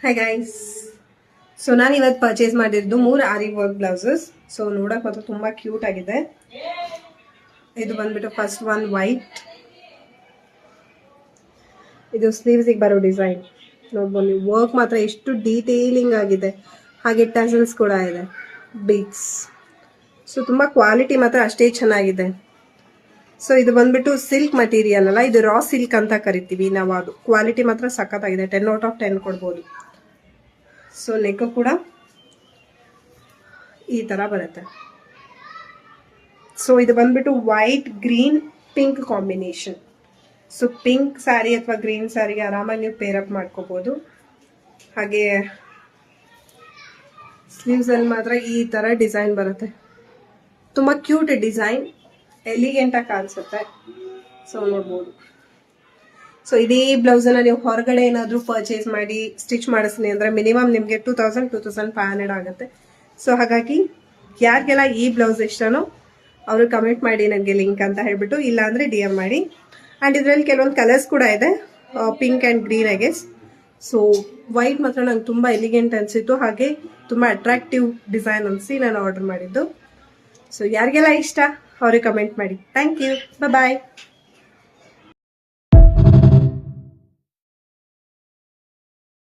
Hi guys. So ನಾನು ಇವತ್ತು purchase ಮಾಡಿದ್ದು 3 ಆರಿ ವರ್ಕ್ ಬ್ಲೌಸಸ್. ಸೊ ನೋಡಕ್ ಮಾತ್ರ ತುಂಬಾ ಕ್ಯೂಟ್ ಆಗಿದೆ. ಇದು ಬಂದ್ಬಿಟ್ಟು ಫಸ್ಟ್ ಒನ್ ವೈಟ್. ಇದು ಸ್ಲೀವ್ಸಿಗೆ ಬರೋ ಡಿಸೈನ್ ನೋಡ್ಬೋದು ನೀವು. ವರ್ಕ್ ಮಾತ್ರ ಎಷ್ಟು ಡೀಟೇಲಿಂಗ್ ಆಗಿದೆ, ಹಾಗೆ ಟಸಲ್ಸ್ ಕೂಡ ಇದೆ, ಬೀಡ್ಸ್. ಸೊ ತುಂಬಾ ಕ್ವಾಲಿಟಿ ಮಾತ್ರ ಅಷ್ಟೇ ಚೆನ್ನಾಗಿದೆ. ಸೊ ಇದು ಬಂದ್ಬಿಟ್ಟು ಸಿಲ್ಕ್ ಮಟೀರಿಯಲ್ ಅಲ್ಲ, ಇದು ರಾ ಸಿಲ್ಕ್ ಅಂತ ಕರಿತೀವಿ ನಾವು. ಅದು ಕ್ವಾಲಿಟಿ ಮಾತ್ರ ಸಖತ್ತಾಗಿದೆ, 10 ಔಟ್ ಆಫ್ 10 ಕೊಡ್ಬೋದು. ಸೊ ನೆಕ್ ಕೂಡ ಈ ತರ ಬರುತ್ತೆ. ಸೊ ಇದು ಬಂದ್ಬಿಟ್ಟು white green pink combination. So pink sari ಅಥವಾ ಗ್ರೀನ್ ಸ್ಯಾರಿಗೆ ಆರಾಮಾಗಿ ನೀವು ಪೇರಪ್ ಮಾಡ್ಕೋಬಹುದು. ಹಾಗೆ ಸ್ಲೀವ್ಸ್ ಅಲ್ಲಿ ಮಾತ್ರ ಈ ತರ ಡಿಸೈನ್ ಬರುತ್ತೆ. ತುಂಬಾ ಕ್ಯೂಟ್ ಡಿಸೈನ್, ಎಲಿಗೆಂಟ್ ಆಗಿ ಕಾಣಿಸುತ್ತೆ. ಸೊ ನೋಡ್ಬೋದು. ಸೊ ಇದೇ ಬ್ಲೌಸ್ ಅನ್ನ ನೀವು ಹೊರಗಡೆ ಏನಾದ್ರೂ ಪರ್ಚೇಸ್ ಮಾಡಿ ಸ್ಟಿಚ್ ಮಾಡಿಸ್ತೀನಿ ಅಂದ್ರೆ ಮಿನಿಮಮ್ ನಿಮಗೆ 2000-2500 ಆಗುತ್ತೆ. ಸೊ ಹಾಗಾಗಿ ಯಾರಿಗೆಲ್ಲ ಈ ಬ್ಲೌಸ್ ಇಷ್ಟನೋ ಅವರು ಕಮೆಂಟ್ ಮಾಡಿ ನನಗೆ ಲಿಂಕ್ ಅಂತ ಹೇಳ್ಬಿಟ್ಟು, ಇಲ್ಲ ಅಂದ್ರೆ DM ಮಾಡಿ. ಅಂಡ್ ಇದರಲ್ಲಿ ಕೆಲವೊಂದು ಕಲರ್ಸ್ ಕೂಡ ಇದೆ, pink and green I guess. So white ಮಾತ್ರ ನಂಗೆ ತುಂಬಾ ಎಲಿಗೆಂಟ್ ಅನ್ಸಿತ್ತು, ಹಾಗೆ ತುಂಬಾ ಅಟ್ರಾಕ್ಟಿವ್ ಡಿಸೈನ್ ಅನಿಸಿ ನಾನು ಆರ್ಡರ್ ಮಾಡಿದ್ದು. ಸೊ ಯಾರಿಗೆಲ್ಲ ಇಷ್ಟ ಅವ್ರಿಗೆ ಕಮೆಂಟ್ ಮಾಡಿ. Thank you, bye.